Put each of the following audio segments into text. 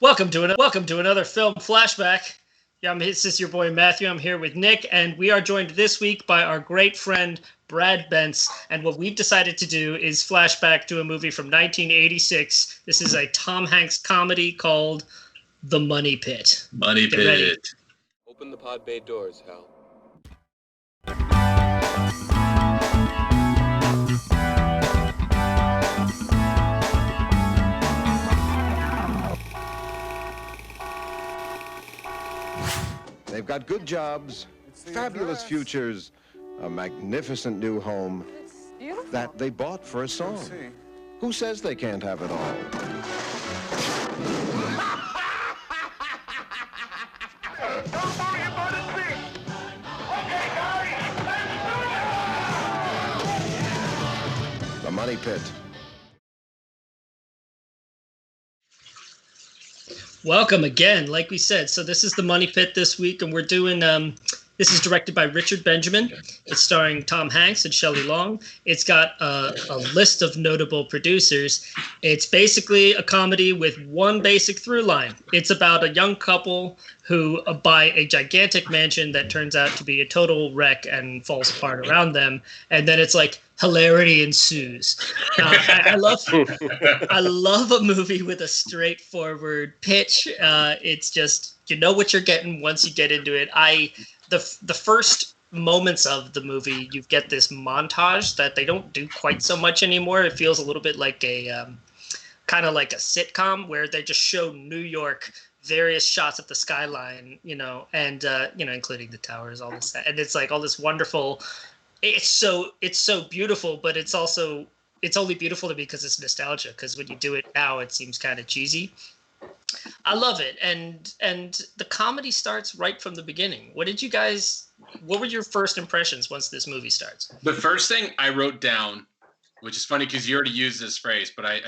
Welcome to another film flashback. Yeah, this is your boy Matthew. I'm here with Nick, and we are joined this week by our great friend Brad Bentz. And what we've decided to do is flashback to a movie from 1986. This is a Tom Hanks comedy called The Money Pit. Money Get Pit. ready. Open the pod bay doors, Hal. They've got good jobs, fabulous futures, a magnificent new home that they bought for a song. Who says they can't have it all? The Money Pit. Welcome again, like we said. So this is The Money Pit this week, and we're doing, this is directed by Richard Benjamin. It's starring Tom Hanks and Shelley Long. It's got a list of notable producers. It's basically a comedy with one basic through line. It's about a young couple who buy a gigantic mansion that turns out to be a total wreck and falls apart around them. And then it's like hilarity ensues. I love a movie with a straightforward pitch. It's just, you know what you're getting once you get into it. The first moments of the movie, you get this montage that they don't do quite so much anymore. It feels a little bit like a kind of like a sitcom where they just show New York, various shots of the skyline, and including the towers, all this, and it's like all this wonderful. It's so beautiful, but it's only beautiful to me because it's nostalgia. Because when you do it now, it seems kind of cheesy. I love it, and the comedy starts right from the beginning. What were your first impressions once this movie starts? The first thing I wrote down, which is funny because you already used this phrase, but I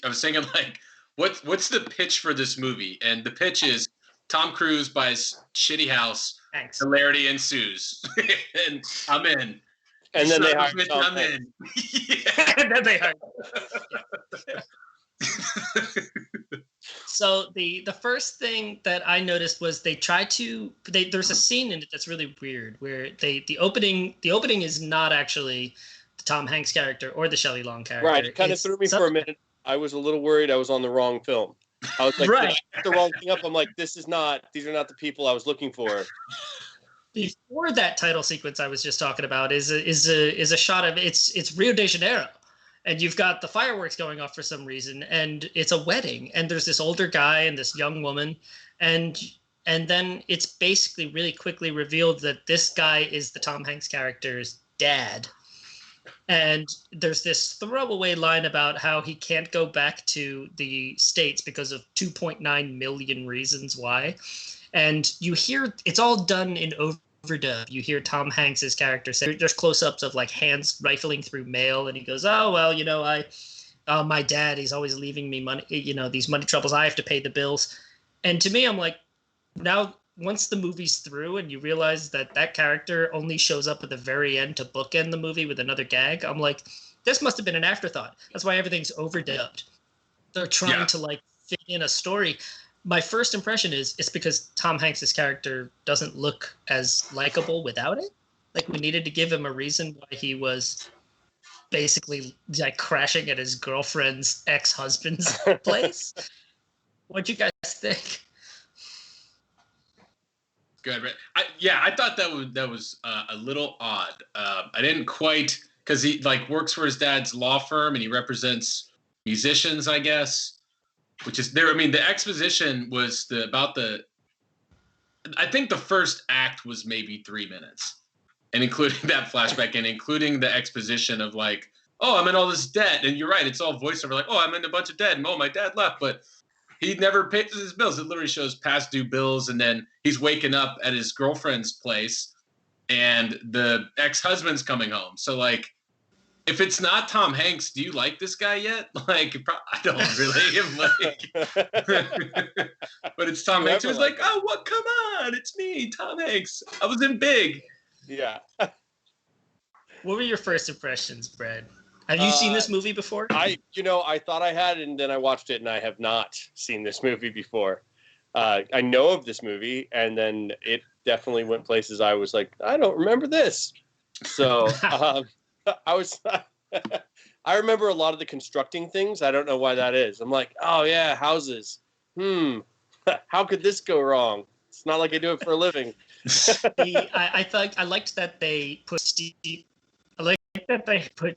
was thinking like, what's the pitch for this movie? And the pitch is Tom Cruise buys shitty house. Thanks. Hilarity ensues, and I'm in. And then they hire I'm in. Yeah. And then they hire. So the first thing that I noticed was there's a scene in it that's really weird where the opening is not actually the Tom Hanks character or the Shelley Long character. Right, it kind of threw me for a minute. I was a little worried I was on the wrong film. I was like, right. I put the wrong thing up. I'm like, these are not the people I was looking for. Before that title sequence I was just talking about is a shot of it's Rio de Janeiro, and you've got the fireworks going off for some reason, and it's a wedding, and there's this older guy and this young woman, and then it's basically really quickly revealed that this guy is the Tom Hanks character's dad. And there's this throwaway line about how he can't go back to the States because of 2.9 million reasons why. And you hear it's all done in overdub. You hear Tom Hanks's character say, there's close-ups of like hands rifling through mail, and he goes, "Oh well, my dad, he's always leaving me money. These money troubles. I have to pay the bills." And to me, I'm like, now once the movie's through and you realize that character only shows up at the very end to bookend the movie with another gag, I'm like, this must have been an afterthought. That's why everything's overdubbed. They're trying to like fit in a story. My first impression is it's because Tom Hanks's character doesn't look as likable without it. Like we needed to give him a reason why he was basically like crashing at his girlfriend's ex-husband's place. What'd you guys think? Good. I thought that was a little odd. I didn't quite, because he like works for his dad's law firm and he represents musicians, I guess. Which is there. I mean, the exposition was I think the first act was maybe 3 minutes, and including that flashback and including the exposition of like, oh, I'm in all this debt, and you're right, it's all voiceover, like, oh, I'm in a bunch of debt, and oh, my dad left, but he never pays his bills. It literally shows past due bills, and then he's waking up at his girlfriend's place, and the ex-husband's coming home. So like, if it's not Tom Hanks, do you like this guy yet? Like, I don't really. But it's Tom Hanks who's like, oh, what? Come on, it's me, Tom Hanks. I was in Big. Yeah. What were your first impressions, Brad? Have you seen this movie before? I thought I had, and then I watched it, and I have not seen this movie before. I know of this movie, and then it definitely went places I was like, I don't remember this. So I was, I remember a lot of the constructing things. I don't know why that is. I'm like, oh yeah, houses. How could this go wrong? It's not like I do it for a living. I liked that they put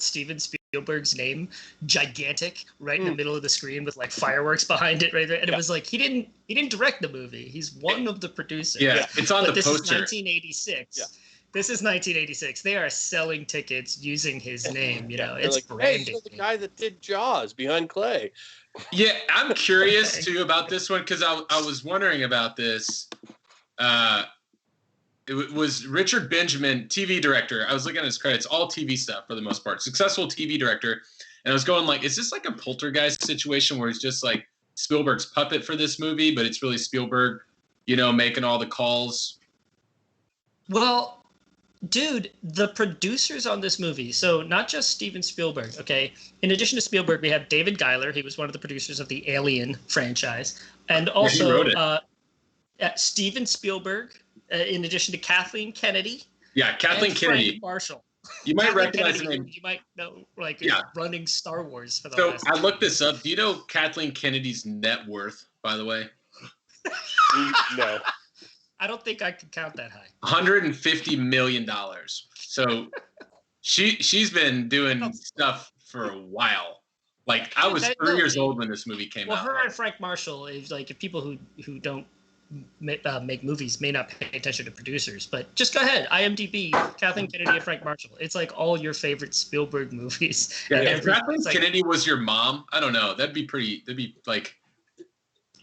Steven Spielberg's name gigantic right in the middle of the screen with like fireworks behind it right there. And it was like he didn't direct the movie. He's one of the producers. Yeah, it's on the this poster. Is 1986. Yeah. This is 1986. They are selling tickets using his name. You know, it's like, branding. Hey, you're the guy that did Jaws behind Clay. Yeah, I'm curious too about this one because I was wondering about this. It was Richard Benjamin, TV director. I was looking at his credits, all TV stuff for the most part. Successful TV director. And I was going like, is this like a Poltergeist situation where he's just like Spielberg's puppet for this movie, but it's really Spielberg, you know, making all the calls? Well, dude, the producers on this movie, so not just Steven Spielberg, okay? In addition to Spielberg, we have David Giler. He was one of the producers of the Alien franchise. And also he wrote it. Steven Spielberg, in addition to Kathleen Kennedy. Yeah, Kathleen Kennedy. Frank Marshall. You might recognize Kennedy, the name. You might know, like, Yeah. running Star Wars for the So last I looked this up. Do you know Kathleen Kennedy's net worth, by the way? No. I don't think I could count that high. $150 million. So she's been doing stuff for a while. Like I was 3 years old when this movie came out. Well, her and Frank Marshall is like, if people who don't make movies may not pay attention to producers, but just go ahead, IMDb, Kathleen Kennedy and Frank Marshall. It's like all your favorite Spielberg movies. Yeah, if Kathleen Kennedy was your mom, I don't know. That'd be like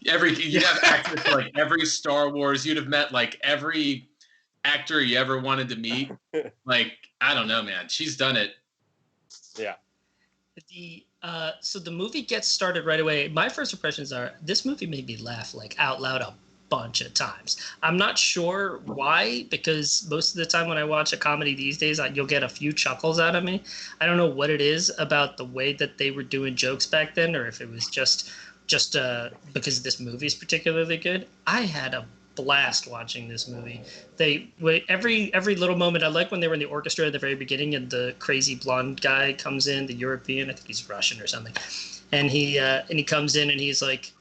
you'd have access to like every Star Wars. You'd have met like every actor you ever wanted to meet. Like, I don't know, man. She's done it. Yeah. So the movie gets started right away. My first impressions are this movie made me laugh like out loud a bunch of times. I'm not sure why, because most of the time when I watch a comedy these days, you'll get a few chuckles out of me. I don't know what it is about the way that they were doing jokes back then, or if it was just because this movie is particularly good. I had a blast watching this movie. Every little moment. I like when they were in the orchestra at the very beginning, and the crazy blonde guy comes in, the European, I think he's Russian or something, and he comes in and he's like,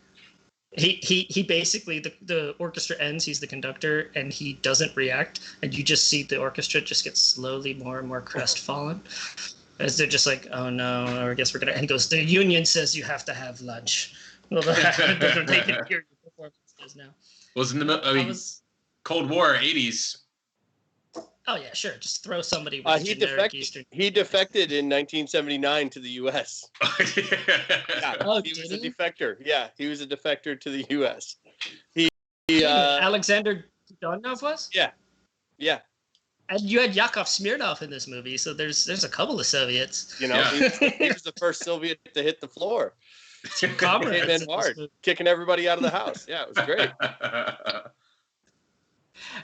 he basically, the orchestra ends, he's the conductor, and he doesn't react, and you just see the orchestra just get slowly more and more crestfallen as they're just like, oh no, or I guess we're gonna, and he goes, the union says you have to have lunch. Well, they can hear your performances now. Was in the Cold War, 80s. Oh yeah, sure. Just throw somebody with generic Eastern. He defected in 1979 to the U.S. Yeah, oh, he was a defector. Yeah, he was a defector to the U.S. He Alexander Donov was? Yeah. And you had Yakov Smirnov in this movie, so there's a couple of Soviets. You know, yeah. he was the first Soviet to hit the floor. Comrades. Came in hard, kicking everybody out of the house. Yeah, it was great.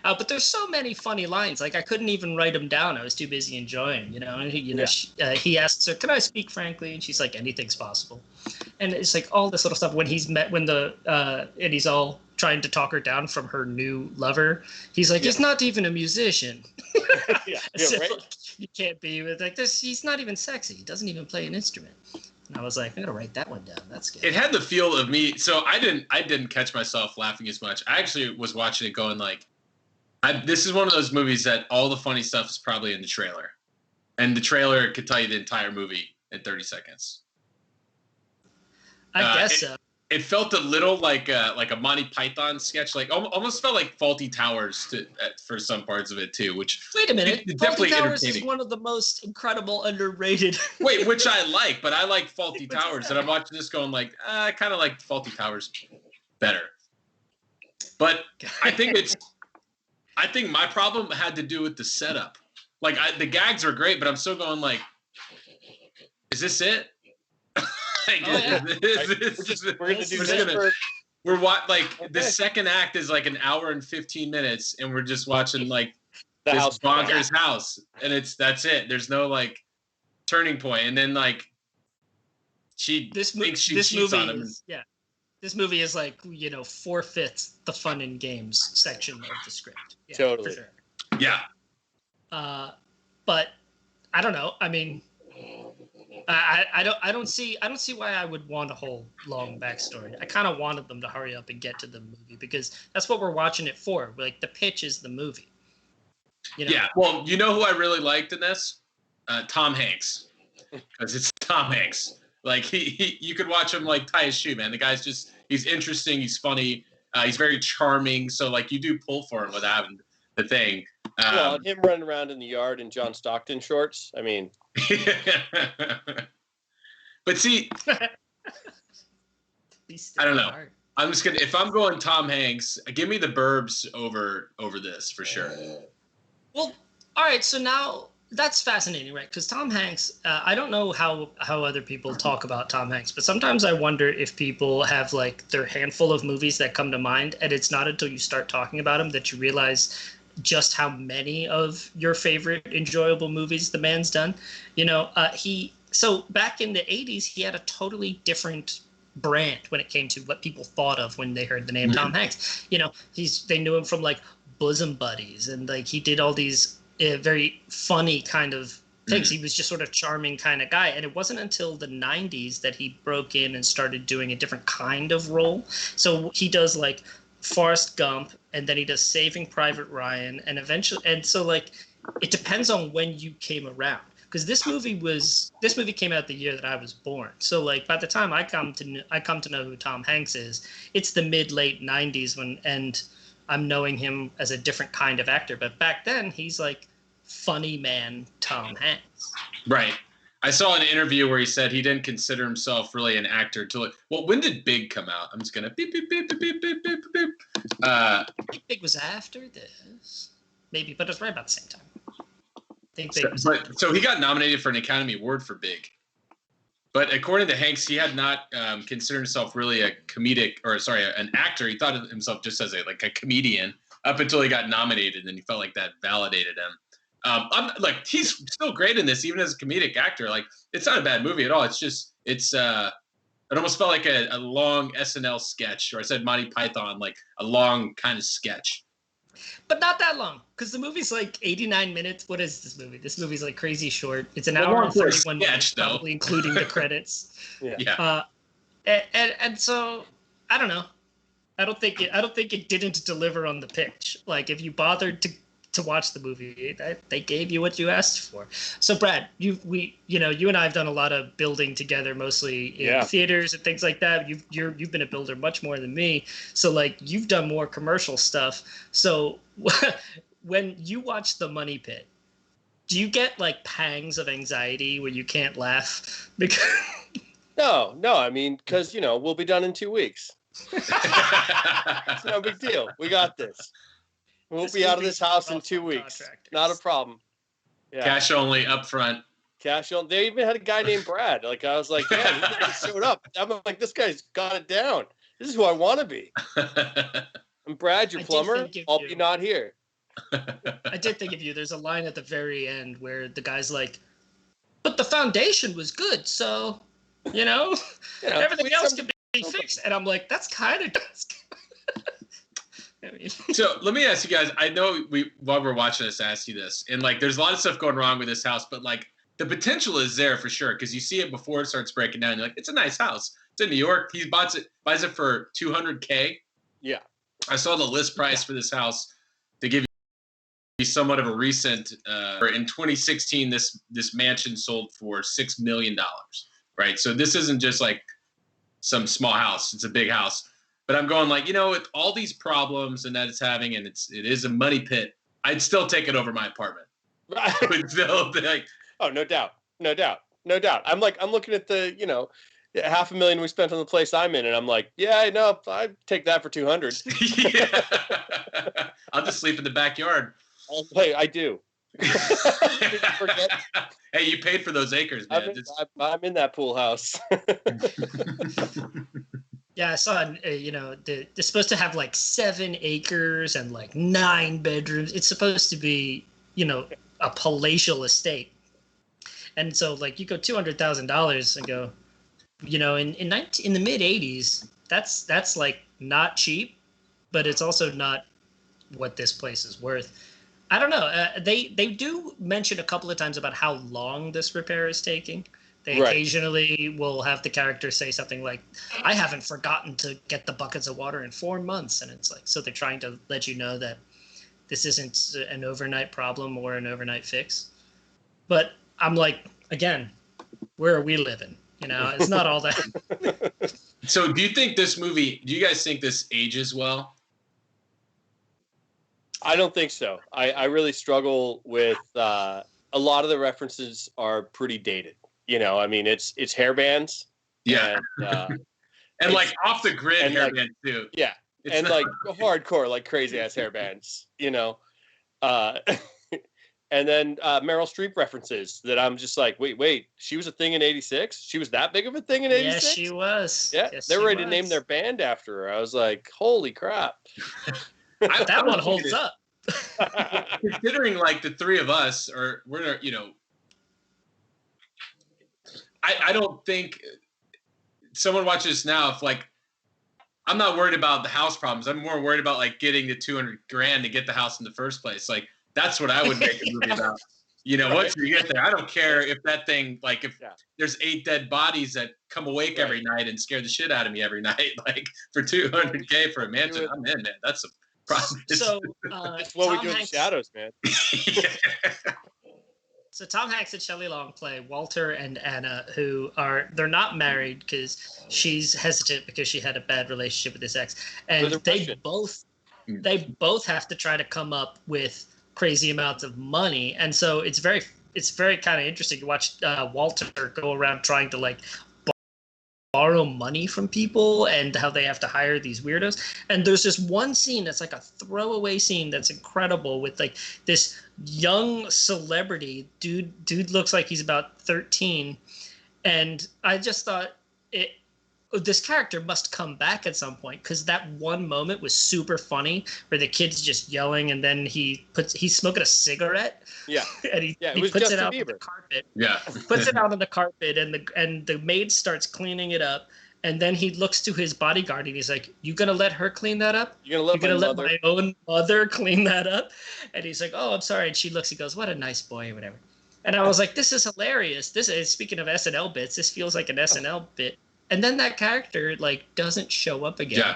But there's so many funny lines. Like I couldn't even write them down. I was too busy enjoying. You know. And he asks her, "Can I speak frankly?" And she's like, "Anything's possible." And it's like all this little stuff. When and he's all trying to talk her down from her new lover. He's like, "He's not even a musician." So, right. like, you can't be with like this. He's not even sexy. He doesn't even play an instrument. And I was like, I'm gonna write that one down. That's good. It had the feel of me. So I didn't catch myself laughing as much. I actually was watching it going like, this is one of those movies that all the funny stuff is probably in the trailer, and the trailer could tell you the entire movie in 30 seconds. I guess so. It felt a little like a Monty Python sketch, like almost felt like Faulty Towers for some parts of it too. Which wait a minute, definitely Faulty Towers is one of the most incredible underrated. Wait, which I like, but I like Faulty Towers, and I'm watching this going like, I kind of like Faulty Towers better. But I think my problem had to do with the setup. Like the gags are great, but I'm still going like, is this it? The second act is like an hour and 15 minutes, and we're just watching like this bonkers house, and that's it. There's no like turning point, and then like she thinks she cheats on him. This movie is like, 4/5 the fun and games section of the script. Yeah, Totally. For sure. Yeah. But I don't know. I mean, I don't see why I would want a whole long backstory. I kind of wanted them to hurry up and get to the movie because that's what we're watching it for. Like the pitch is the movie. Yeah. Well, you know who I really liked in this? Tom Hanks, because it's Tom Hanks. Like you could watch him like tie his shoe, man. The guy's he's interesting. He's funny. He's very charming. So like you do pull for him without having the thing. Well, him running around in the yard in John Stockton shorts. I mean, but see, I don't know. I'm just gonna if I'm going Tom Hanks, give me the Burbs over this for sure. Well, all right. So now that's fascinating, right? Because Tom Hanks, I don't know how other people talk about Tom Hanks, but sometimes I wonder if people have like their handful of movies that come to mind, and it's not until you start talking about him that you realize just how many of your favorite enjoyable movies the man's done. So back in the 80s, he had a totally different brand when it came to what people thought of when they heard the name Tom Hanks. They knew him from like Bosom Buddies, and like he did all these very funny kind of things. He was just sort of charming kind of guy. And it wasn't until the 90s that he broke in and started doing a different kind of role. So he does like Forrest Gump, and then he does Saving Private Ryan, and eventually, and so like it depends on when you came around, because this movie came out the year that I was born. So like by the time I come to know who Tom Hanks is, it's the mid-late 90s and I'm knowing him as a different kind of actor. But back then he's like funny man Tom Hanks. Right. I saw an interview where he said he didn't consider himself really an actor until when did Big come out? I'm just gonna beep beep beep beep beep beep beep beep. I think Big was after this, maybe, but it's right about the same time. So he got nominated for an Academy Award for Big, but according to Hanks, he had not considered himself really an actor. He thought of himself just as a comedian up until he got nominated, and he felt like that validated him. I'm like, he's still great in this, even as a comedic actor. Like, it's not a bad movie at all. It's just, it almost felt like a long SNL sketch, or I said Monty Python, like a long kind of sketch. But not that long, because the movie's like 89 minutes. What is this movie? This movie's like crazy short. It's an hour and 31 minutes, probably including the credits. Yeah. And so, I don't know. I don't think it didn't deliver on the pitch. Like, if you bothered to watch the movie, they gave you what you asked for. So Brad, you and I have done a lot of building together, mostly in theaters and things like that. You've been a builder much more than me. So like you've done more commercial stuff. So when you watch The Money Pit, do you get like pangs of anxiety where you can't laugh? Because No, I mean, because we'll be done in 2 weeks. It's no big deal. We got this. We'll be out of this house in 2 weeks. Not a problem. Yeah. Cash only up front. Cash only. They even had a guy named Brad. Like, I was like, yeah, he showed up. I'm like, this guy's got it down. This is who I want to be. I'm Brad, your plumber. I'll be not here. I did think of you. There's a line at the very end where the guy's like, but the foundation was good, so, everything else can be fixed. And I'm like, that's kind of... So let me ask you guys, I know while we're watching this, I asked you this, and like there's a lot of stuff going wrong with this house, but like the potential is there for sure, because you see it before it starts breaking down. You're like, it's a nice house. It's in New York. He buys it for $200K. Yeah. I saw the list price for this house to give you somewhat of a recent, in 2016, this mansion sold for $6 million, right? So this isn't just like some small house. It's a big house. But I'm going like, with all these problems and that it's having, and it is a money pit, I'd still take it over my apartment. Still, like, oh, no doubt. I'm looking at the, $500,000 we spent on the place I'm in, and I'm like, yeah, no, I'd take that for 200. Yeah. I'll just sleep in the backyard. I do. Forget. Hey, you paid for those acres, man. I'm in that pool house. Yeah, I saw, they're supposed to have like 7 acres and like 9 bedrooms. It's supposed to be, a palatial estate. And so like you go $200,000 and go, in the mid 80s, that's like not cheap, but it's also not what this place is worth. I don't know. They do mention a couple of times about how long this repair is taking. They occasionally will have the character say something like, "I haven't forgotten to get the buckets of water in 4 months," and it's like, so they're trying to let you know that this isn't an overnight problem or an overnight fix. But I'm like, again, where are we living? You know, it's not all that. So do you think this movie, do you guys think this ages well? I don't think so. I really struggle with a lot of the references are pretty dated. You know, I mean, it's hairbands. Yeah. And like off the grid hairband like, too. Yeah. It's and like hardcore, like crazy ass hairbands, you know. And then Meryl Streep references that I'm just like, wait, she was a thing in '86? She was that big of a thing in '86? Yes, she was. Yeah, yes, they were ready to name their band after her. I was like, holy crap. That one holds up. Considering like the three of us, or we're, you know, I don't think someone watches now, if like, I'm not worried about the house problems. I'm more worried about like getting the $200,000 to get the house in the first place. Like, that's what I would make a movie about. You know, once you get there, I don't care if that thing, like if there's 8 dead bodies that come awake every night and scare the shit out of me every night, like for $200,000 for a mansion, I'm in, man. That's a problem. So it's what we do in the shadows, man. So Tom Hanks and Shelley Long play Walter and Anna, who they're not married because she's hesitant because she had a bad relationship with his ex, and they both have to try to come up with crazy amounts of money, and so it's very kind of interesting to watch Walter go around trying to like borrow money from people and how they have to hire these weirdos. And there's this one scene that's like a throwaway scene that's incredible with like this young celebrity dude looks like he's about 13, and I just thought this character must come back at some point, because that one moment was super funny where the kid's just yelling and then he's smoking a cigarette. Yeah. And he puts it out on the carpet. Yeah. Puts it out on the carpet, and the maid starts cleaning it up, and then he looks to his bodyguard and he's like, "You gonna let her clean that up? You're gonna let my own mother clean that up?" And he's like, "Oh, I'm sorry." And she looks, he goes, "What a nice boy," or whatever. And I was like, this is hilarious. This is, speaking of SNL bits, this feels like an SNL bit. And then that character like doesn't show up again. Yeah.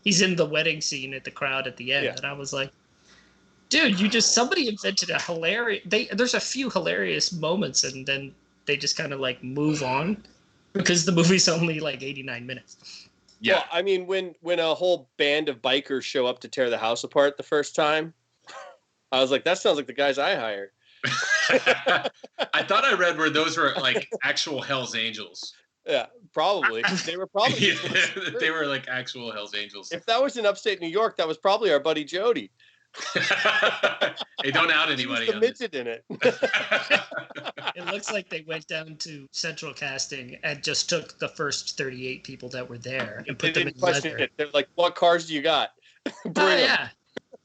He's in the wedding scene at the crowd at the end. Yeah. And I was like, dude, somebody invented a hilarious, there's a few hilarious moments and then they just kind of like move on because the movie's only like 89 minutes. Yeah. Well, I mean, when a whole band of bikers show up to tear the house apart the first time, I was like, that sounds like the guys I hired. I thought I read where those were like actual Hell's Angels. Yeah, probably. They were probably. They were like actual Hell's Angels. If that was in upstate New York, that was probably our buddy Jody. Hey, don't out anybody. He was the midget in it. It looks like they went down to Central Casting and just took the first 38 people that were there and put them in leather. They're like, "What cars do you got?" Yeah.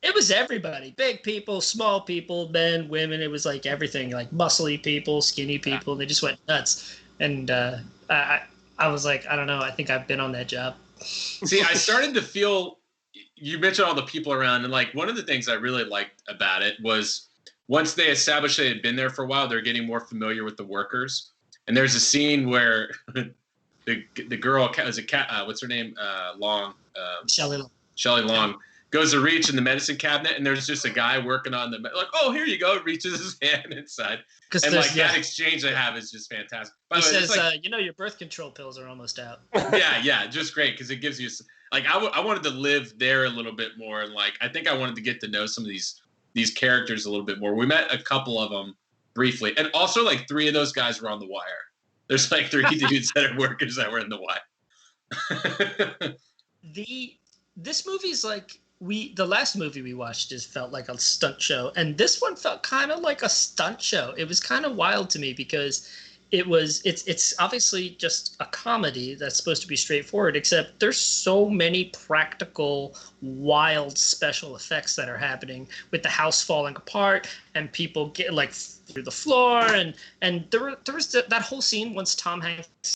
It was everybody. Big people, small people, men, women. It was like everything, like muscly people, skinny people. Yeah. They just went nuts. And I was like, I don't know. I think I've been on that job. See, I started to feel, you mentioned all the people around. And like one of the things I really liked about it was once they established they had been there for a while, they're getting more familiar with the workers. And there's a scene where the girl, what's her name? Long. Shelley Long. Goes to reach in the medicine cabinet, and there's just a guy working on the like. Oh, here you go! Reaches his hand inside, and like that exchange they have is just fantastic. By the way, says, like, your birth control pills are almost out. Yeah, just great because it gives you like I wanted to live there a little bit more, and like I think I wanted to get to know some of these characters a little bit more. We met a couple of them briefly, and also like 3 of those guys were on The Wire. There's like 3 dudes that are workers that were in The Wire. This movie's like. The last movie we watched felt like a stunt show, and this one felt kind of like a stunt show. It was kind of wild to me because it's obviously just a comedy that's supposed to be straightforward, except there's so many practical, wild special effects that are happening with the house falling apart and people get like through the floor, and there was that whole scene once Tom Hanks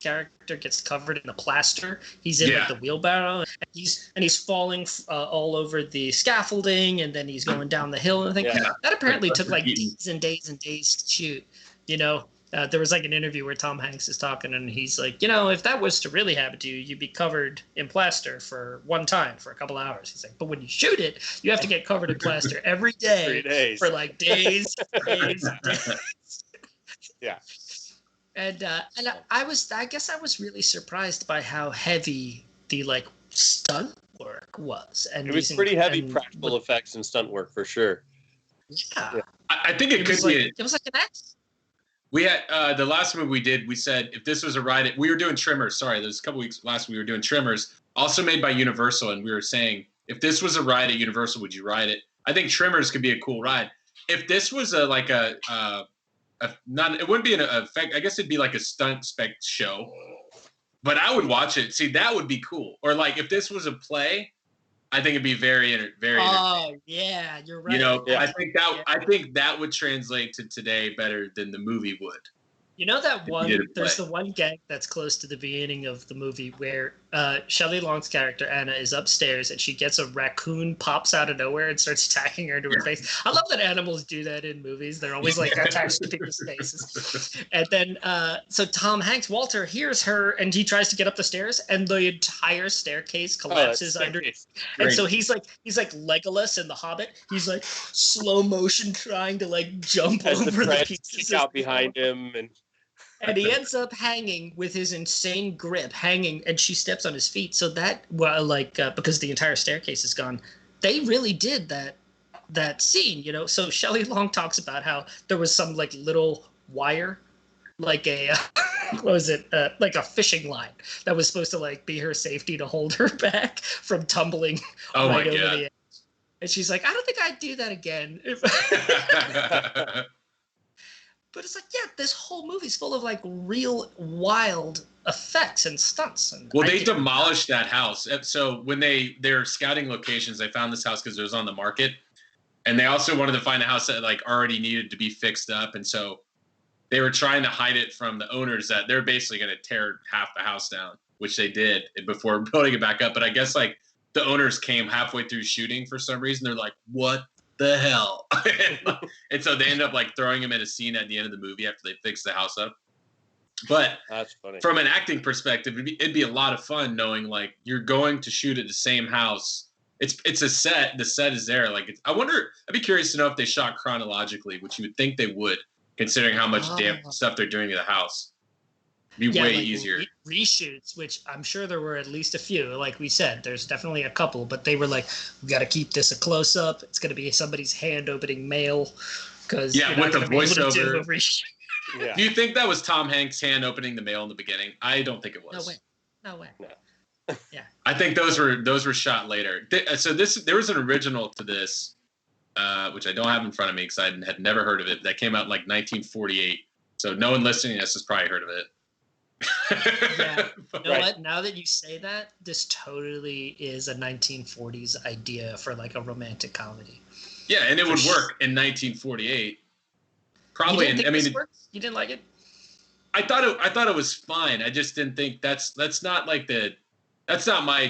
character gets covered in the plaster. He's in like the wheelbarrow, and he's falling all over the scaffolding, and then he's going down the hill and everything. That apparently took like days and days and days to shoot. You know, there was like an interview where Tom Hanks is talking, and he's like, you know, if that was to really happen to you, you'd be covered in plaster for one time for a couple hours. He's like, but when you shoot it, you have to get covered in plaster every day for like days. Yeah. And I guess I was really surprised by how heavy the like stunt work was. And it was pretty heavy practical effects and stunt work for sure. Yeah. I think it could be. It was like an X. We had the last movie we did. We said if this was a ride, we were doing Trimmers. Sorry, there's a couple weeks last we were doing Trimmers, also made by Universal, and we were saying if this was a ride at Universal, would you ride it? I think Trimmers could be a cool ride. If this was it wouldn't be an effect. I guess it'd be like a stunt spec show, but I would watch it. See, that would be cool. Or like if this was a play, I think it'd be very Oh yeah, you're right. You know, I think that would translate to today better than the movie would. You know that one? There's the one gag that's close to the beginning of the movie where Shelley Long's character Anna is upstairs and she gets a raccoon pops out of nowhere and starts attacking her to her face. I love that animals do that in movies. They're always like attached to people's faces. And then so Tom Hanks, Walter, hears her and he tries to get up the stairs and the entire staircase collapses under. And so he's like Legolas in The Hobbit. He's like slow motion trying to like jump over the pieces out behind him and he ends up hanging with his insane grip, and she steps on his feet. So that, because the entire staircase is gone, they really did that scene, you know. So Shelley Long talks about how there was some like little wire, like a what was it, like a fishing line that was supposed to like be her safety to hold her back from tumbling right over the edge. And she's like, I don't think I'd do that again. But it's like, yeah, this whole movie's full of like real wild effects and stunts. And well, they demolished that house. So when they're scouting locations, they found this house because it was on the market, and they also wanted to find a house that like already needed to be fixed up, and so they were trying to hide it from the owners that they're basically going to tear half the house down, which they did before building it back up. But I guess like the owners came halfway through shooting for some reason. They're like, what the hell? And so they end up like throwing him in a scene at the end of the movie after they fix the house up. But that's funny. From an acting perspective, it'd be a lot of fun knowing like you're going to shoot at the same house. It's a set. The set is there. Like I'd be curious to know if they shot chronologically, which you would think they would, considering how much damn stuff they're doing to the house. It'd be way easier. Reshoots, which I'm sure there were at least a few. Like we said, there's definitely a couple, but they were like, we got to keep this a close up. It's going to be somebody's hand opening mail. Because with the voiceover. Yeah. Do you think that was Tom Hanks' hand opening the mail in the beginning? I don't think it was. No way. Yeah. I think those were shot later. So there was an original to this, which I don't have in front of me because I had never heard of it. That came out in like 1948. So no one listening to this has probably heard of it. Yeah. You know what? Now that you say that, this totally is a 1940s idea for like a romantic comedy. Yeah, and it would work in 1948. Probably. You didn't like it? I thought it was fine. I just didn't think that's not my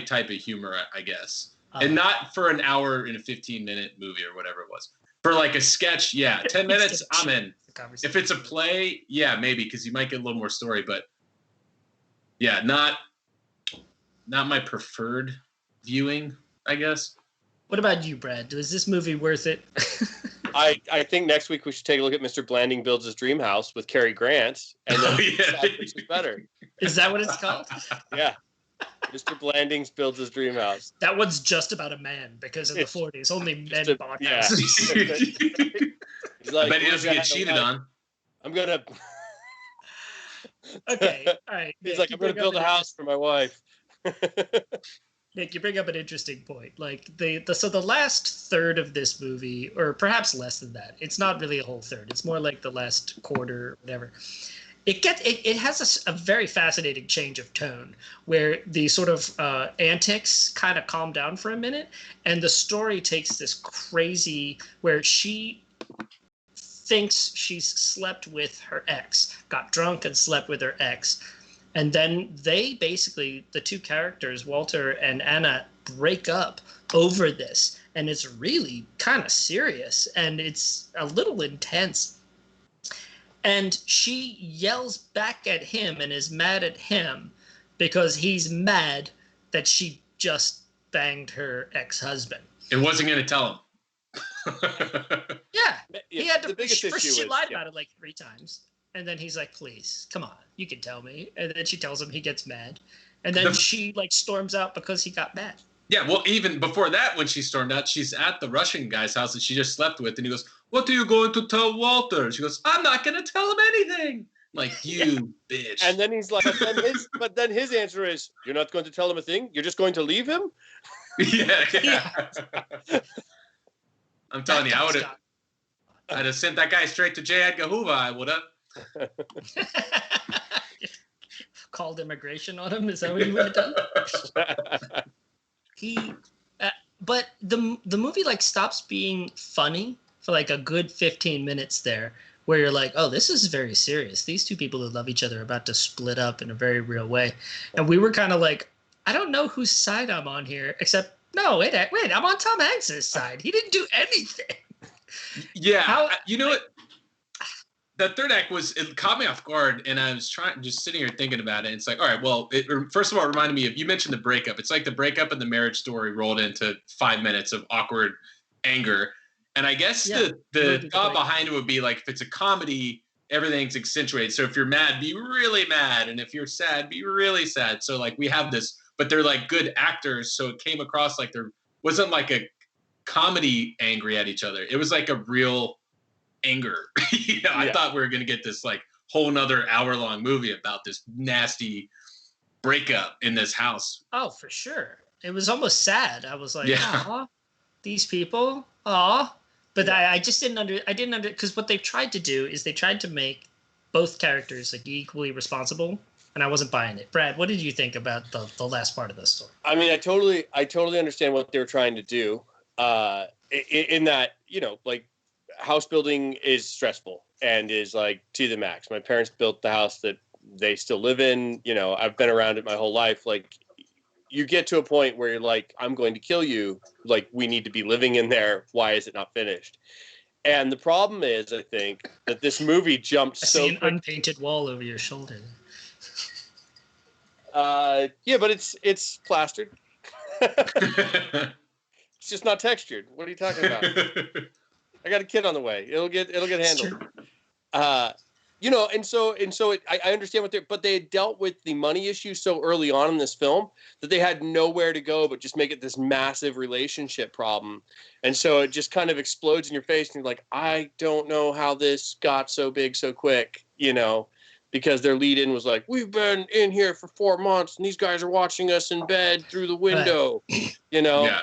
type of humor, I guess. And not for an hour and a 15-minute movie or whatever it was. For like a sketch, 10 minutes, I'm in. If it's a play, maybe, because you might get a little more story, but not my preferred viewing, I guess. What about you, Brad? Is this movie worth it? I think next week we should take a look at Mr. Blanding Builds His Dream House with Cary Grant, and then decide which is better. Is that what it's called? Yeah. Mr. Blandings Builds His Dream House. That one's just about a man, because in the 40s, only men bought Yeah. houses. He's like, I bet he doesn't get cheated on. I'm going to... Okay, all right. He's like, I'm going to build a house for my wife. Nick, you bring up an interesting point. Like so the last third of this movie, or perhaps less than that, it's not really a whole third. It's more like the last quarter, or whatever. It has a very fascinating change of tone where the sort of antics kind of calm down for a minute, and the story takes this crazy where she thinks she's slept with her ex, got drunk and slept with her ex. And then they basically, the two characters, Walter and Anna, break up over this. And it's really kind of serious and it's a little intense. And she yells back at him and is mad at him because he's mad that she just banged her ex-husband. It wasn't going to tell him. Yeah. He had to, the biggest issue she is, lied about it like 3 times. And then he's like, please, come on, you can tell me. And then she tells him, he gets mad. And then she like storms out because he got mad. Yeah, well, even before that, when she stormed out, she's at the Russian guy's house that she just slept with. And he goes, what are you going to tell Walter? She goes, I'm not going to tell him anything. Like, you bitch. And then he's like, but then his answer is, you're not going to tell him a thing? You're just going to leave him? Yeah. I'm telling you, I'd have sent that guy straight to J. Edgar Hoover. I would have. Called immigration on him. Is that what he would have done? But the movie like stops being funny for like a good 15 minutes there, where you're like, oh, this is very serious. These two people who love each other are about to split up in a very real way. And we were kind of like, I don't know whose side I'm on here, except, no, wait, I'm on Tom Hanks' side. He didn't do anything. Yeah. You know what? That third act it caught me off guard, and I was just sitting here thinking about it. It's like, all right, well, first of all, it reminded me of, you mentioned the breakup. It's like the breakup and the marriage story rolled into 5 minutes of awkward anger. And I guess the thought behind it would be like, if it's a comedy, everything's accentuated. So if you're mad, be really mad. And if you're sad, be really sad. So like we have this, but they're like good actors. So it came across like there wasn't like a comedy angry at each other. It was like a real anger. I thought we were going to get this like whole nother hour-long movie about this nasty breakup in this house. Oh, for sure. It was almost sad. I was like, aw, these people, aw. But I just didn't because what they've tried to do is they tried to make both characters like equally responsible, and I wasn't buying it. Brad, what did you think about the last part of this story? I mean, I totally understand what they were trying to do. In that, like, house building is stressful and is like to the max. My parents built the house that they still live in. I've been around it my whole life. Like, you get to a point where you're like, I'm going to kill you. Like, we need to be living in there. Why is it not finished? And the problem is, I think, that this movie jumped I so see an unpainted wall over your shoulder. Yeah, but it's plastered. It's just not textured. What are you talking about? I got a kid on the way. It'll get handled. And so I understand but they had dealt with the money issue so early on in this film that they had nowhere to go but just make it this massive relationship problem. And so it just kind of explodes in your face and you're like, I don't know how this got so big so quick, because their lead in was like, we've been in here for 4 months and these guys are watching us in bed through the window, Yeah.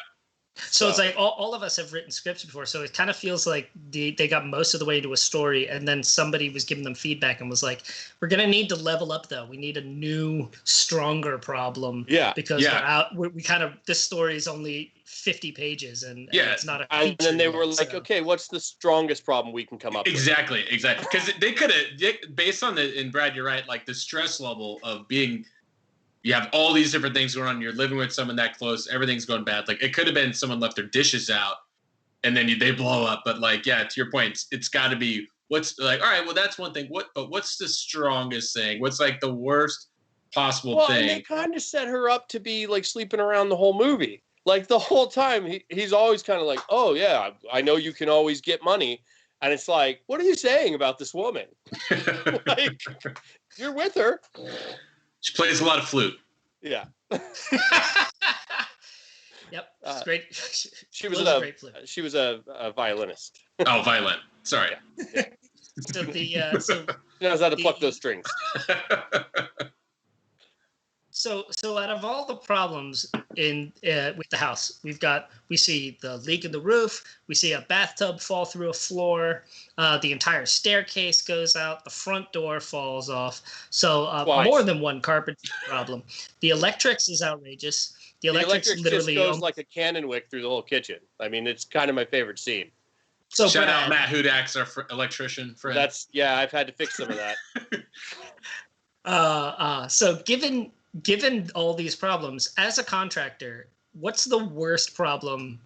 So it's like all of us have written scripts before, so it kind of feels like they got most of the way into a story, and then somebody was giving them feedback and was like, we're going to need to level up, though. We need a new, stronger problem. Yeah. Because we kind of, this story is only 50 pages, and it's not a feature. And then they were yet, like, okay, what's the strongest problem we can come up with? Exactly. Because they could have, based on and Brad, you're right, like the stress level of being, you have all these different things going on. You're living with someone that close. Everything's going bad. Like, it could have been someone left their dishes out and then they blow up. But like, to your point, it's got to be what's like, all right, well, that's one thing. What's the strongest thing? What's like the worst possible thing? And they kind of set her up to be like sleeping around the whole movie. Like the whole time he's always kind of like, oh yeah, I know you can always get money. And it's like, what are you saying about this woman? Like, you're with her. She plays a lot of flute. Yeah. Yep. It's great. She was a violinist. Oh, violin. Sorry. Yeah. So she knows how to pluck those strings. So out of all the problems in with the house, we see the leak in the roof, we see a bathtub fall through a floor, the entire staircase goes out, the front door falls off. So more than one carpet problem. The electrics is outrageous. The electrics literally just goes like a cannon wick through the whole kitchen. I mean, it's kind of my favorite scene. So shout out Matt Hudak's our electrician friend. I've had to fix some of that. So given all these problems, as a contractor, what's the worst problem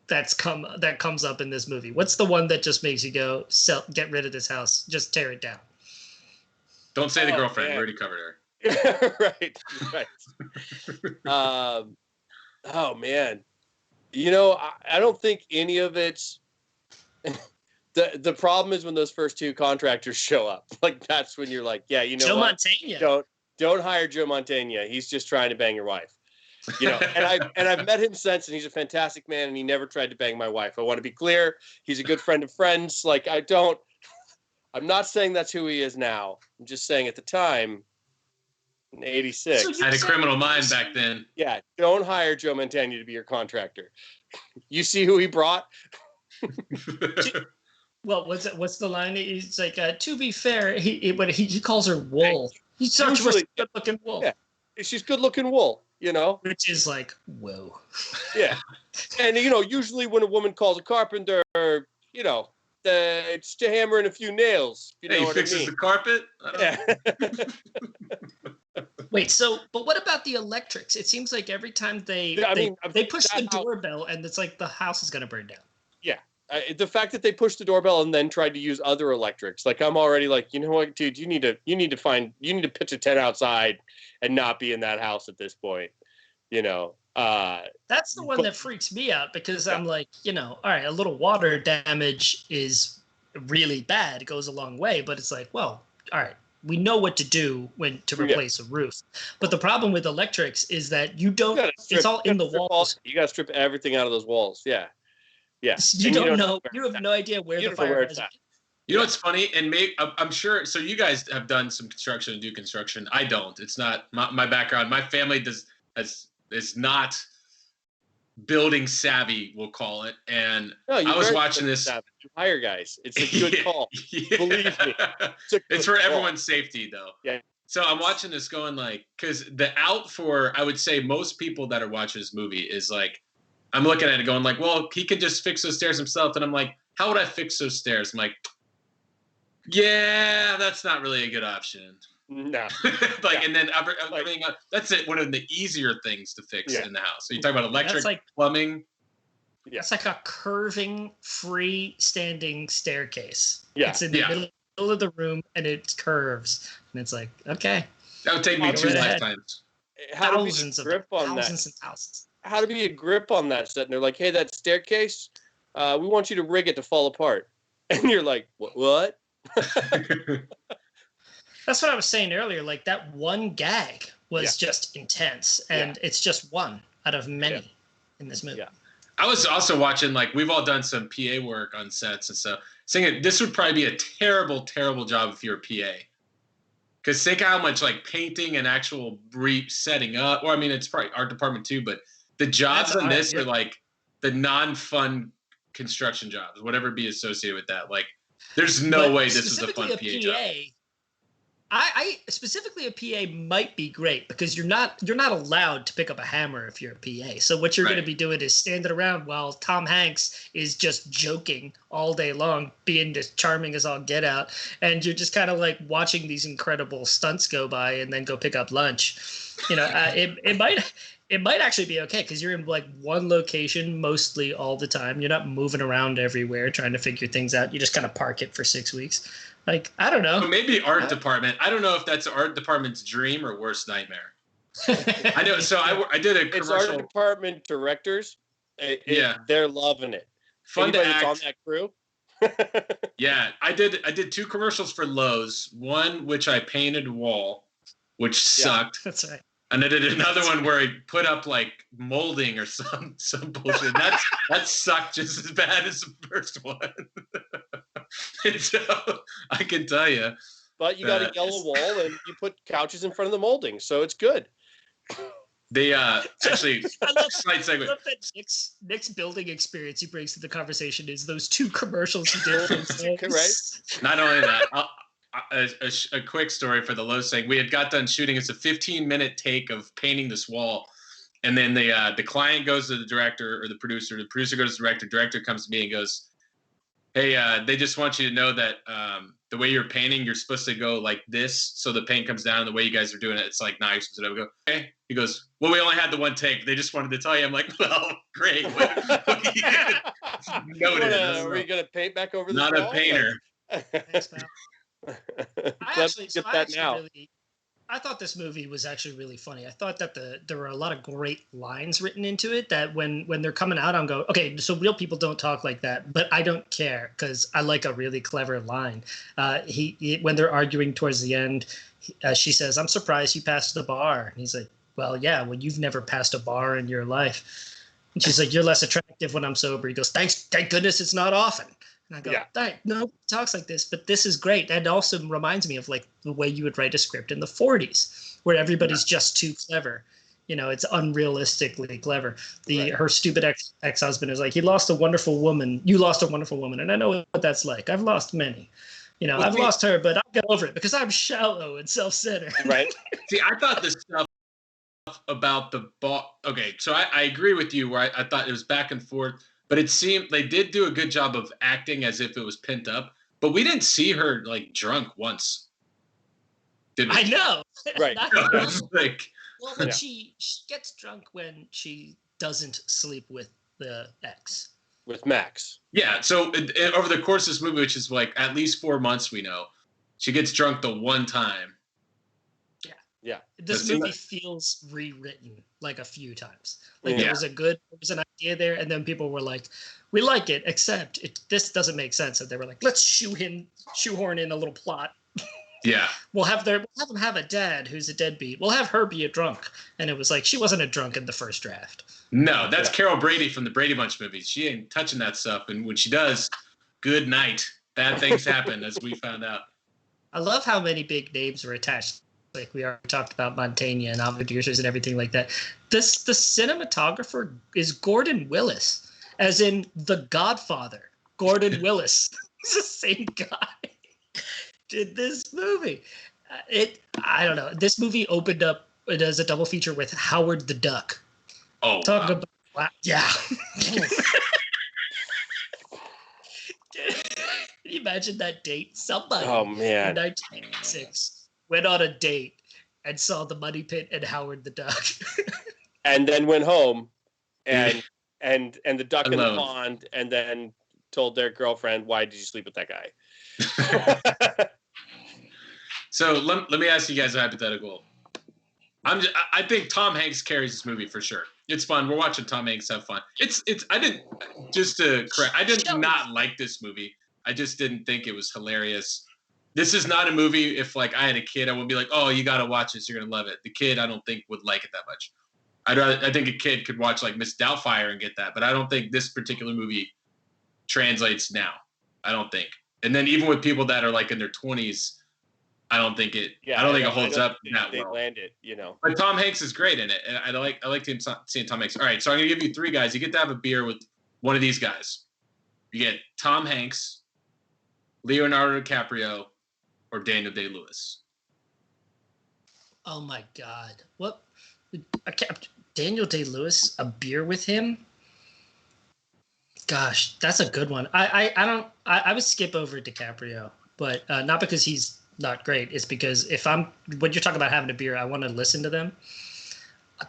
that comes up in this movie? What's the one that just makes you go, get rid of this house, just tear it down? Don't say the girlfriend. Man. We already covered her. Right. Oh man, I don't think any of it's. The problem is when those first two contractors show up. Like that's when you're like, yeah, Joe what? Mantegna. Don't hire Joe Mantegna. He's just trying to bang your wife. And I've met him since, and he's a fantastic man, and he never tried to bang my wife. I want to be clear. He's a good friend of friends. Like I'm not saying that's who he is now. I'm just saying at the time, in '86, I had a criminal mind back then. Yeah, don't hire Joe Mantegna to be your contractor. You see who he brought? Well, what's the line? He's like, to be fair, he calls her wool. He's such a good-looking wool. Yeah, she's good-looking wool. Which is like, whoa. Yeah, and usually when a woman calls a carpenter, it's to hammer in a few nails. You know he what fixes I mean? the carpet. Yeah. Wait, but what about the electrics? It seems like every time they push the doorbell, and it's like the house is gonna burn down. Yeah. The fact that they pushed the doorbell and then tried to use other electrics, like I'm already like, you know what, dude, you need to pitch a tent outside and not be in that house at this point. That's the one that freaks me out because I'm like, all right, a little water damage is really bad. It goes a long way, but it's like, well, all right, we know what to do to replace a roof. But the problem with electrics is that it's all in the walls. You got to strip everything out of those walls. Yeah. Yeah. You don't know. You have no idea where the fire is. You know what's funny? And I'm sure. So you guys have done some construction and do construction. I don't. It's not my background. My family is not building savvy, we'll call it. And I was watching this. You hire guys. It's a good call. Yeah. Believe me. It's for everyone's safety, though. Yeah. So I'm watching this going like, because the out for, I would say most people that are watching this movie is like, I'm looking at it going like, well, he can just fix those stairs himself. And I'm like, how would I fix those stairs? I'm like, yeah, that's not really a good option. No. And then everything, that's one of the easier things to fix in the house. So you talk about electric, plumbing. Yeah. It's like a curving, freestanding staircase. Yeah. It's in the middle of the room and it curves. And it's like, okay. That would take me 2 lifetimes. Thousands and thousands. How to be a grip on that set, and they're like, hey, that staircase, we want you to rig it to fall apart. And you're like, what? That's what I was saying earlier. Like that one gag was just intense, and it's just one out of many in this movie. Yeah. I was also watching, like, we've all done some PA work on sets and stuff. Saying this would probably be a terrible, terrible job if you're a PA. Because think how much like painting and actual setting up, or I mean, it's probably art department too, but the jobs on this are like the non-fun construction jobs, whatever be associated with that. Like, there's no way this is a fun PA job. I specifically a PA might be great because you're not allowed to pick up a hammer if you're a PA. So what you're going to be doing is standing around while Tom Hanks is just joking all day long, being just charming as all get out, and you're just kind of like watching these incredible stunts go by and then go pick up lunch. It might actually be okay because you're in like one location mostly all the time. You're not moving around everywhere trying to figure things out. You just kind of park it for 6 weeks. Like, I don't know. Well, maybe art department. I don't know if that's art department's dream or worst nightmare. I know. So I did a commercial. It's art department directors. They're loving it. Fun Anybody to act. that's on that crew. Yeah, I did 2 commercials for Lowe's. One which I painted wall, which sucked. That's right. And I did another one where I put up like molding or some bullshit. That sucked just as bad as the first one. And so I can tell you. But you got a yellow wall and you put couches in front of the molding, so it's good. They actually I love segue. that Nick's building experience he brings to the conversation is those 2 commercials he did for right? Not only that, a quick story for the Lowe's thing. We had got done shooting. It's a 15-minute take of painting this wall. And then the client goes to the director or the producer. The producer goes to the director. Director comes to me and goes, Hey, they just want you to know that the way you're painting, you're supposed to go like this, so the paint comes down. The way you guys are doing it, it's like nice. So I go, okay. He goes, well, we only had the one take. They just wanted to tell you. I'm like, well, great. What are you noted? Are we gonna paint back over this? Not a painter. Thanks, pal. I thought this movie was actually really funny. I thought that there were a lot of great lines written into it that when they're coming out, I'm going, okay, so real people don't talk like that, but I don't care because I like a really clever line. When they're arguing towards the end, she says, I'm surprised you passed the bar. And he's like, well, yeah, well, you've never passed a bar in your life. And she's like, you're less attractive when I'm sober. He goes, thank goodness it's not often. And I go, yeah. Nobody talks like this, but this is great. That also reminds me of like the way you would write a script in the 40s, where everybody's just too clever. You know, it's unrealistically clever. Her stupid ex-husband is like, he lost a wonderful woman. You lost a wonderful woman. And I know what that's like. I've lost many. You know, I've lost her, but I'll get over it because I'm shallow and self-centered. Right. See, I thought this stuff about the ball. Okay, so I agree with you where I thought it was back and forth. But it seemed they did do a good job of acting as if it was pent up. But we didn't see her like drunk once. Did we? I know. Right. Well, when she gets drunk when she doesn't sleep with the ex. With Max. Yeah. So over the course of this movie, which is like at least 4 months, we know, she gets drunk the one time. Yeah. This movie feels rewritten like a few times. Like there was an idea there, and then people were like, "We like it, except this doesn't make sense." And they were like, "Let's shoehorn in a little plot." Yeah. We'll have them have a dad who's a deadbeat. We'll have her be a drunk, and it was like she wasn't a drunk in the first draft. No, that's Carol Brady from the Brady Bunch movies. She ain't touching that stuff, and when she does, good night. Bad things happen, as we found out. I love how many big names were attached. Like we already talked about Montaigne and Aventurers and everything like that. The cinematographer is Gordon Willis, as in The Godfather. Gordon Willis. It's the same guy. Did this movie. I don't know. This movie opened up as a double feature with Howard the Duck. Oh, talk about yeah. Can you imagine that date? Somebody in 1996 went on a date and saw The Money Pit and Howard the Duck. And then went home and the duck in the pond, and then told their girlfriend, why did you sleep with that guy? So let me ask you guys a hypothetical. I think Tom Hanks carries this movie for sure. It's fun. We're watching Tom Hanks have fun. I did not like this movie. I just didn't think it was hilarious. This is not a movie. If like I had a kid, I would be like, "Oh, you got to watch this. You're gonna love it." The kid, I don't think would like it that much. I think a kid could watch like Miss Doubtfire and get that, but I don't think this particular movie translates now. I don't think. And then even with people that are like in their 20s, I don't think it. Yeah, I don't think it holds up that well. They land it, you know. But Tom Hanks is great in it, and I like seeing Tom Hanks. All right, so I'm gonna give you 3 guys. You get to have a beer with one of these guys. You get Tom Hanks, Leonardo DiCaprio, or Daniel Day-Lewis. Oh my God! What? Daniel Day-Lewis? A beer with him? Gosh, that's a good one. I would skip over DiCaprio, but not because he's not great. It's because when you're talking about having a beer, I want to listen to them.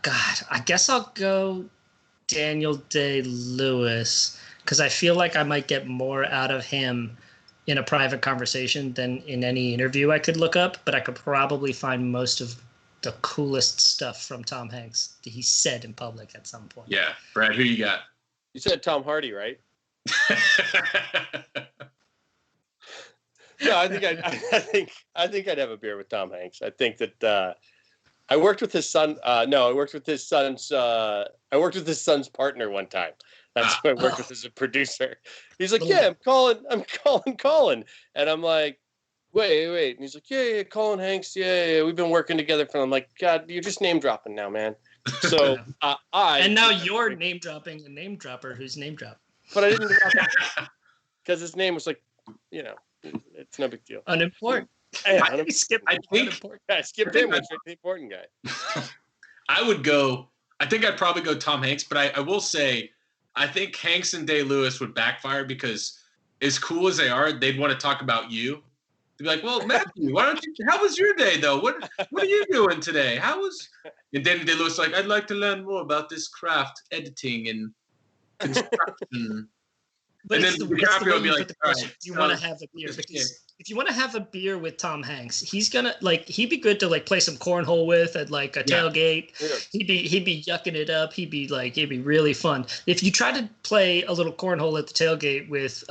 God, I guess I'll go Daniel Day-Lewis because I feel like I might get more out of him in a private conversation than in any interview I could look up, but I could probably find most of the coolest stuff from Tom Hanks that he said in public at some point. Yeah. Brad, who you got? You said Tom Hardy, right? No, I think I'd have a beer with Tom Hanks. I think that I worked with his son. I worked with his son's partner one time. That's who I worked with as a producer. He's like, "Yeah, I'm calling," and I'm like, "Wait," and he's like, "Yeah, Colin Hanks, yeah, we've been working together for." I'm like, "God, you're just name dropping now, man." So and now you're name dropping a name dropper who's name dropped. But I didn't because his name was like, you know, it's no big deal. Unimportant. I skipped him. Went straight to the important guy. I think I'd probably go Tom Hanks, but I will say, I think Hanks and Day-Lewis would backfire because as cool as they are, they'd want to talk about you. They'd be like, "Well, Matthew, why don't you? How was your day, though? What are you doing today? How was?" And then they look like, "I'd like to learn more about this craft, editing and construction." But And it's then the DiCaprio would be way you like, put the "All question. right, Do you want to have a beer? yeah. Because if you want to have a beer with Tom Hanks, he's gonna like he'd be good to like play some cornhole with at like a tailgate. Yeah. He'd be yucking it up. It'd be really fun. If you try to play a little cornhole at the tailgate with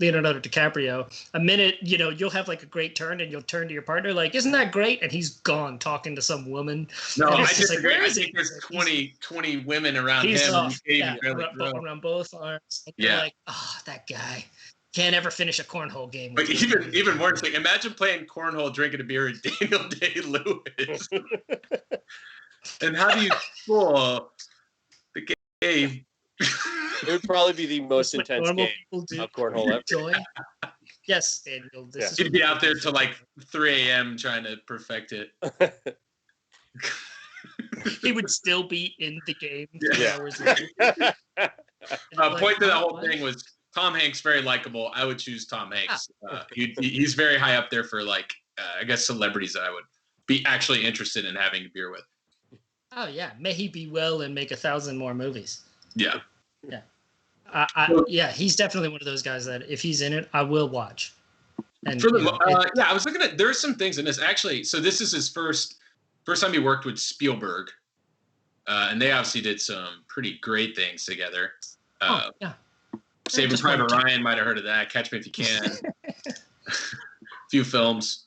Leonardo DiCaprio, a minute, you'll have like a great turn and you'll turn to your partner like, "Isn't that great?" And he's gone talking to some woman. No, I Like, disagree. where I is think he? there's 20 women around He's him. off. He Yeah, can't even barely throw. around both arms. And Yeah. they're like, "Oh, that guy can't ever finish a cornhole game." But even more interesting, imagine playing cornhole, drinking a beer with Daniel Day-Lewis. And how do you score the game? It would probably be the most What intense normal game people do. of cornhole ever. Joy. Yes, Daniel. This is He'd what be you out do. there till like 3 a.m. trying to perfect it. He would still be in the game 3 Yeah. hours later. And like, Point to that whole what? thing was Tom Hanks, very likable. I would choose Tom Hanks. He's very high up there for like, I guess, celebrities that I would be actually interested in having a beer with. Oh yeah, may he be well and make 1,000 more movies. Yeah. Yeah, he's definitely one of those guys that if he's in it, I will watch. And For the I was looking at, there's some things in this actually. So this is his first time he worked with Spielberg, and they obviously did some pretty great things together. yeah. Saving Just Private one. Ryan, might have heard of that. Catch Me If You Can. A few films.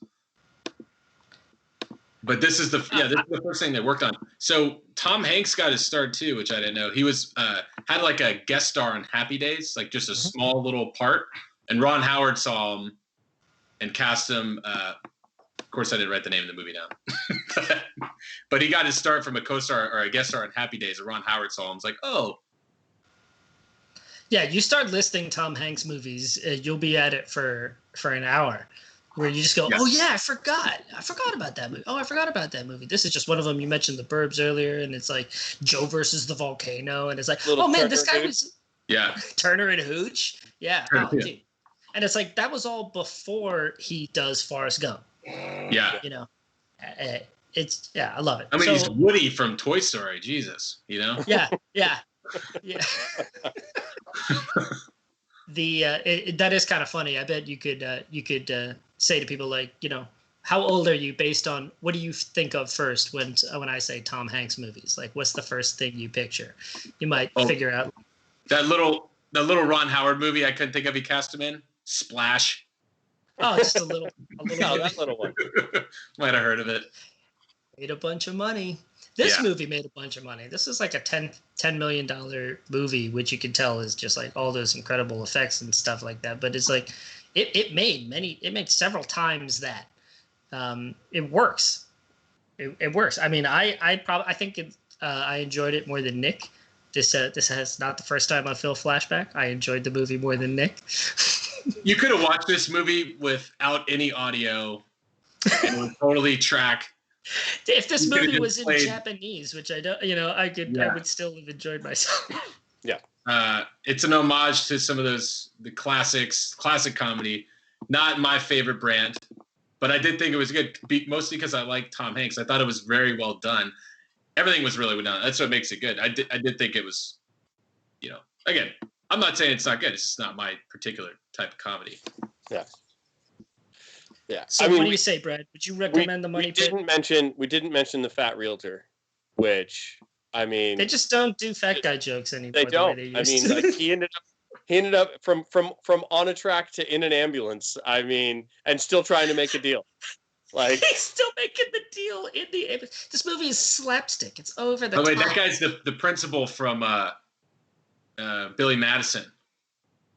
But this is the first thing they worked on. So Tom Hanks got his start too, which I didn't know. He was had like a guest star on Happy Days, like just a small little part. And Ron Howard saw him and cast him. Of course, I didn't write the name of the movie down. But he got his start from a co-star or a guest star on Happy Days. And Ron Howard saw him. It's like, oh. Yeah, you start listing Tom Hanks movies, you'll be at it for an hour, where you just go, "Oh yeah, I forgot about that movie. Oh, I forgot about that movie." This is just one of them. You mentioned The Burbs earlier, and it's like Joe versus the volcano, and it's like, Little "Oh man, Turner this guy and was Turner and Hooch." Yeah, dude. And it's like that was all before he does Forrest Gump. Yeah. It's I love it. I mean, he's Woody from Toy Story. Jesus, Yeah. That is kind of funny. I bet you could say to people like, how old are you based on what do you think of first when I say Tom Hanks movies? Like, what's the first thing you picture? You might figure out that little Ron Howard movie I couldn't think of. He cast him in Splash. Oh, just a little. No, that little one. Might have heard of it. Made a bunch of money. This movie made a bunch of money. This is like a $10 million movie, which you can tell is just like all those incredible effects and stuff like that. But it's like it made several times that. It works. It works. I mean, I think I enjoyed it more than Nick. This is not the first time I feel Flashback. I enjoyed the movie more than Nick. You could have watched this movie without any audio and it would totally track. If this movie was in Japanese, which I don't, I would still have enjoyed myself. Yeah. It's an homage to some of the classic comedy. Not my favorite brand, but I did think it was good, mostly because I like Tom Hanks. I thought it was very well done. Everything was really well done. That's what makes it good. I did think it was, again, I'm not saying it's not good. It's just not my particular type of comedy. Yeah. Yeah. So what do you say, Brad? Would you recommend The Money Pit? We didn't mention the fat realtor, which I mean they just don't do fat guy jokes anymore. They don't. I mean, like, he ended up from on a track to in an ambulance. I mean, and still trying to make a deal. Like he's still making the deal in the ambulance. This movie is slapstick. It's over the top. Wait, that guy's the principal from Billy Madison.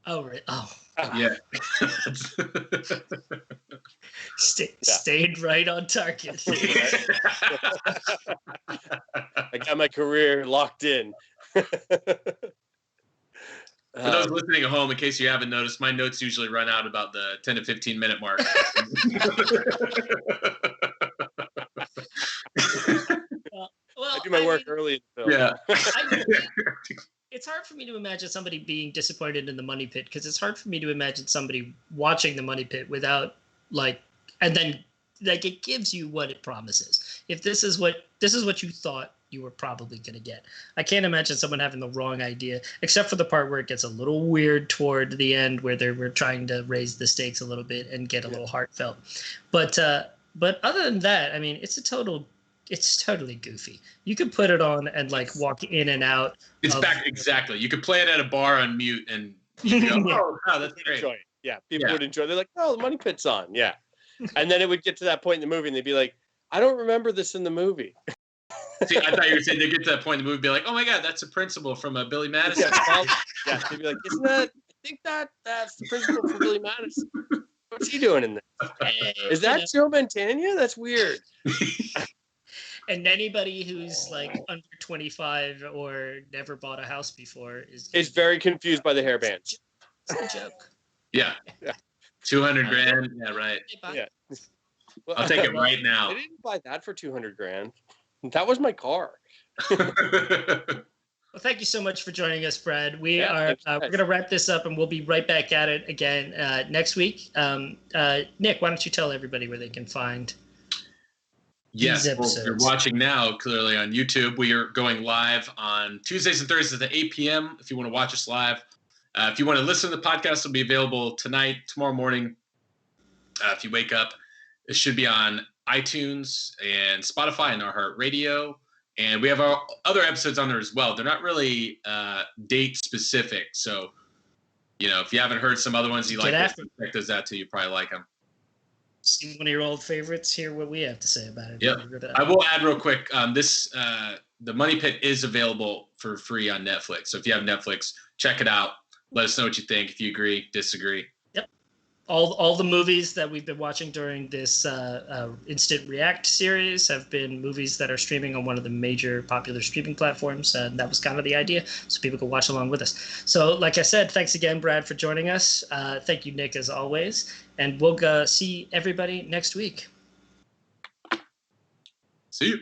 Oh, right. Oh. Yeah. Stayed right on target. I got my career locked in. For those listening at home, in case you haven't noticed, my notes usually run out about the 10 to 15 minute mark. I do my work early. Yeah. it's hard for me to imagine somebody being disappointed in the Money Pit, because it's hard for me to imagine somebody watching the Money Pit without and then it gives you what it promises. If this is what you thought you were probably going to get. I can't imagine someone having the wrong idea, except for the part where it gets a little weird toward the end, where they were trying to raise the stakes a little bit and get a little heartfelt. But other than that, I mean, it's totally goofy. You could put it on and walk in and out. It's back exactly. You could play it at a bar on mute and you go, oh, wow, that's great. Enjoy it. Yeah, people would enjoy it. They're like, oh, the Money Pit's on. Yeah. And then it would get to that point in the movie and they'd be like, I don't remember this in the movie. See, I thought you were saying they get to that point in the movie, be like, "Oh my God, that's a principal from Billy Madison." Yeah, they'd be like, "Isn't that? I think that's the principal from Billy Madison. What's he doing in there? Is that Joe Mantegna? That's weird." And anybody who's under 25 or never bought a house before is very confused by the hairbands. It's a joke. Yeah. 200 grand. Yeah, right. Yeah. Well, I'll take it right now. I didn't buy that for 200 grand. That was my car. Well, thank you so much for joining us, Brad. We're going to wrap this up, and we'll be right back at it again next week. Nick, why don't you tell everybody where they can find these episodes? Well, you're watching now, clearly on YouTube. We are going live on Tuesdays and Thursdays at 8 p.m. if you want to watch us live. If you want to listen to the podcast, it'll be available tonight, tomorrow morning. If you wake up, it should be on iTunes and Spotify and iHeartRadio. And we have our other episodes on there as well. They're not really date specific. So, if you haven't heard some other ones you like, check those out too. You probably like them. See one of your old favorites, hear what we have to say about it. Yeah. I will add real quick. The Money Pit is available for free on Netflix. So if you have Netflix, check it out. Let us know what you think. If you agree, disagree. Yep. All the movies that we've been watching during this Instant React series have been movies that are streaming on one of the major popular streaming platforms. And that was kind of the idea, so people could watch along with us. So like I said, thanks again, Brad, for joining us. Thank you, Nick, as always. And we'll see everybody next week. See you.